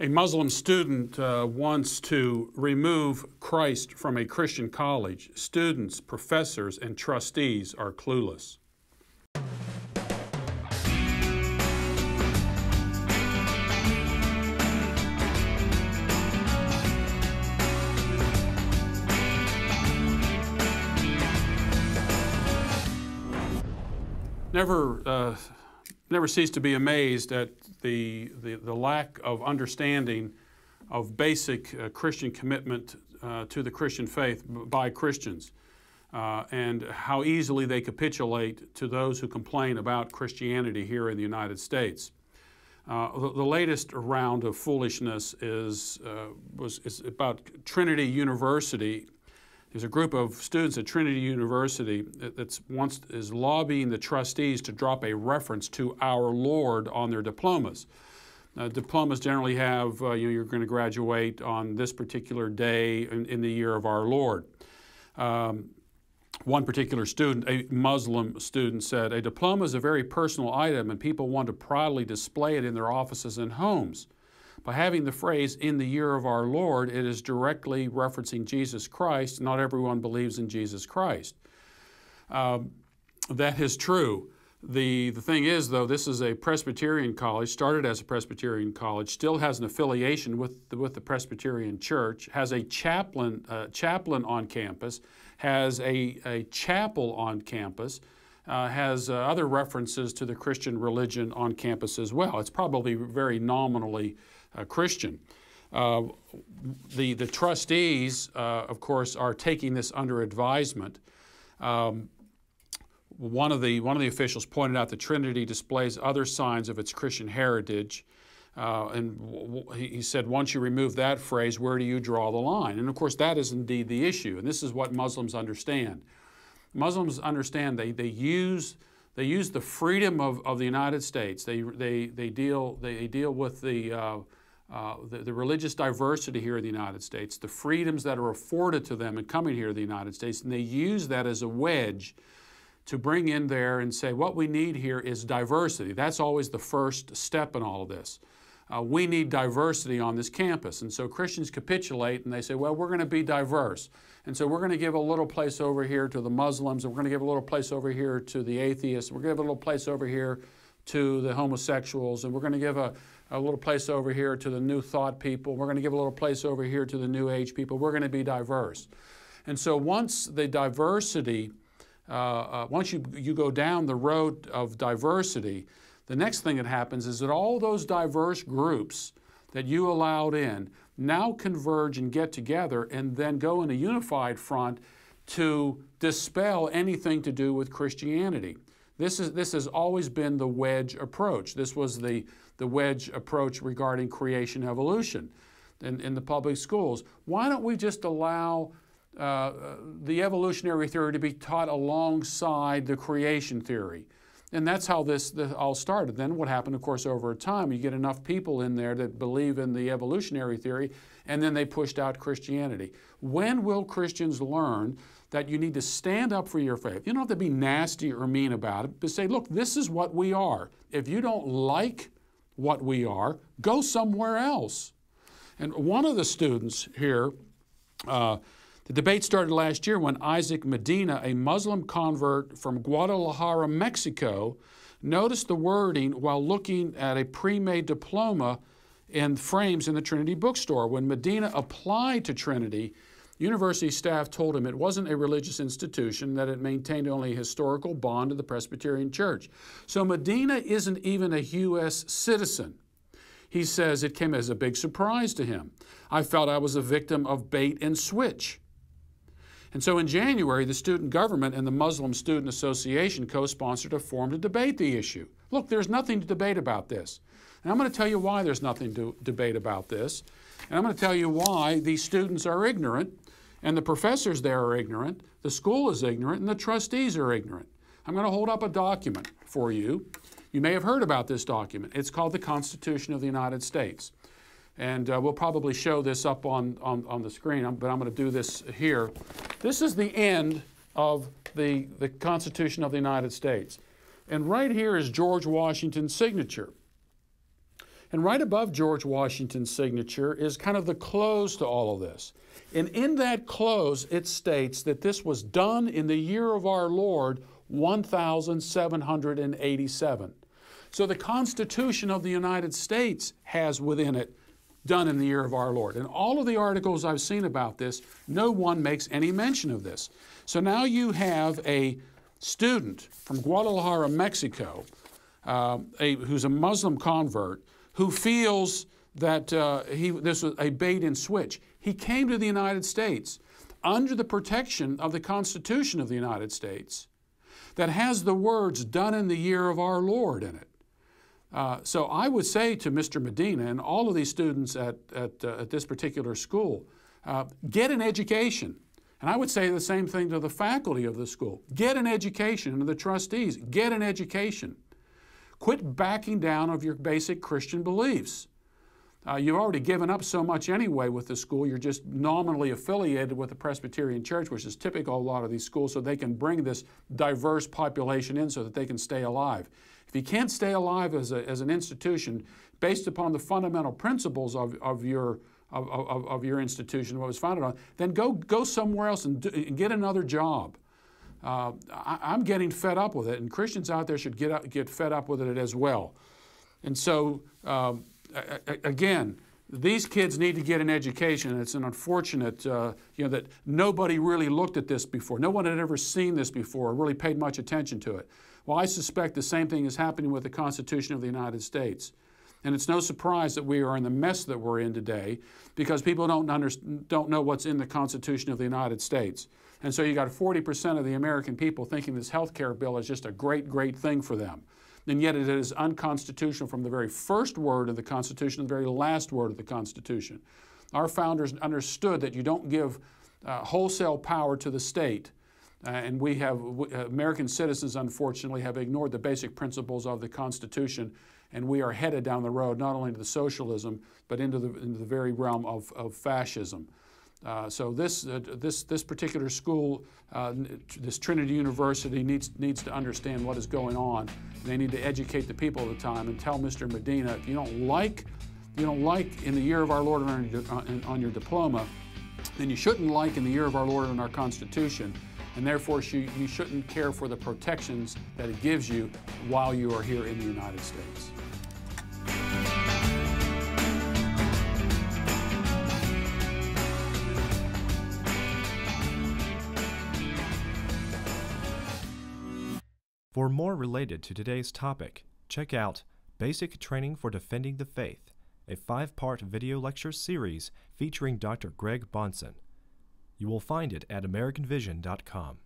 A Muslim student wants to remove Christ from a Christian college. Students, professors, and trustees are clueless. Never cease to be amazed at the lack of understanding of basic Christian commitment to the Christian faith by Christians, and how easily they capitulate to those who complain about Christianity here in the United States. The latest round of foolishness is about Trinity University. There's a group of students at Trinity University that is lobbying the trustees to drop a reference to our Lord on their diplomas. Diplomas generally have, you're going to graduate on this particular day in the year of our Lord. One particular student, a Muslim student, said, "A diploma is a very personal item and people want to proudly display it in their offices and homes. By having the phrase, 'in the year of our Lord,' it is directly referencing Jesus Christ. Not everyone believes in Jesus Christ." That is true. The thing is, though, this is a Presbyterian college, started as a Presbyterian college, still has an affiliation with the Presbyterian Church, has a chaplain on campus, has a chapel on campus, has other references to the Christian religion on campus as well. It's probably very nominally Christian. The trustees, of course, are taking this under advisement. One of the officials pointed out that Trinity displays other signs of its Christian heritage, and he said, once you remove that phrase, where do you draw the line? And of course, that is indeed the issue, and this is what Muslims understand. Muslims understand they use the freedom of the United States. They deal with the religious diversity here in the United States, the freedoms that are afforded to them in coming here to the United States, and they use that as a wedge to bring in there and say, what we need here is diversity. That's always the first step in all of this. We need diversity on this campus. And so Christians capitulate and they say, well, we're going to be diverse. And so we're going to give a little place over here to the Muslims, and we're going to give a little place over here to the atheists, we're going to give a little place over here to the homosexuals, and we're going to give a little place over here to the New Thought people, we're going to give a little place over here to the New Age people. We're going to be diverse. And so once the diversity, once you go down the road of diversity, the next thing that happens is that all those diverse groups that you allowed in now converge and get together and then go in a unified front to dispel anything to do with Christianity. This has always been the wedge approach. This was the wedge approach regarding creation evolution in the public schools. Why don't we just allow the evolutionary theory to be taught alongside the creation theory? And that's how this all started. Then what happened, of course, over time, you get enough people in there that believe in the evolutionary theory, and then they pushed out Christianity. When will Christians learn that you need to stand up for your faith? You don't have to be nasty or mean about it, but say, look, this is what we are. If you don't like what we are, go somewhere else. And one of the students here, the debate started last year when Isaac Medina, a Muslim convert from Guadalajara, Mexico, noticed the wording while looking at a pre-made diploma in frames in the Trinity bookstore. When Medina applied to Trinity, university staff told him it wasn't a religious institution, that it maintained only a historical bond to the Presbyterian Church. So Medina isn't even a U.S. citizen. He says it came as a big surprise to him. I felt I was a victim of bait and switch. And so in January, the student government and the Muslim Student Association co-sponsored a forum to debate the issue. Look, there's nothing to debate about this. And I'm going to tell you why there's nothing to debate about this. And I'm going to tell you why these students are ignorant, and the professors there are ignorant, the school is ignorant, and the trustees are ignorant. I'm going to hold up a document for you. You may have heard about this document. It's called the Constitution of the United States. And we'll probably show this up on the screen, but I'm going to do this here. This is the end of the Constitution of the United States. And right here is George Washington's signature. And right above George Washington's signature is kind of the close to all of this. And in that close, it states that this was done in the year of our Lord, 1787. So the Constitution of the United States has within it, done in the year of our Lord. And all of the articles I've seen about this, no one makes any mention of this. So now you have a student from Guadalajara, Mexico, who's a Muslim convert, who feels that this was a bait and switch. He came to the United States under the protection of the Constitution of the United States that has the words "done in the year of our Lord" in it. So I would say to Mr. Medina and all of these students at this particular school, get an education. And I would say the same thing to the faculty of the school. Get an education, and to the trustees, get an education. Quit backing down of your basic Christian beliefs. You've already given up so much anyway with the school. You're just nominally affiliated with the Presbyterian Church, which is typical of a lot of these schools, so they can bring this diverse population in so that they can stay alive. If you can't stay alive as an institution based upon the fundamental principles of your institution, what was founded on, then go somewhere else and get another job. I'm getting fed up with it, and Christians out there should get fed up with it as well. And so, again, these kids need to get an education. It's an unfortunate, that nobody really looked at this before. No one had ever seen this before or really paid much attention to it. Well, I suspect the same thing is happening with the Constitution of the United States. And it's no surprise that we are in the mess that we're in today because people don't know what's in the Constitution of the United States. And so you got 40% of the American people thinking this health care bill is just a great, great thing for them. And yet it is unconstitutional from the very first word of the Constitution to the very last word of the Constitution. Our founders understood that you don't give wholesale power to the state. And American citizens, unfortunately, have ignored the basic principles of the Constitution, and we are headed down the road not only to the socialism, but into the very realm of fascism. So this particular school, this Trinity University, needs to understand what is going on. They need to educate the people of the time and tell Mr. Medina, if you don't like in the year of our Lord on your diploma, then you shouldn't like in the year of our Lord on our Constitution. And therefore, you shouldn't care for the protections that it gives you while you are here in the United States. For more related to today's topic, check out Basic Training for Defending the Faith, a 5-part video lecture series featuring Dr. Greg Bonson. You will find it at AmericanVision.com.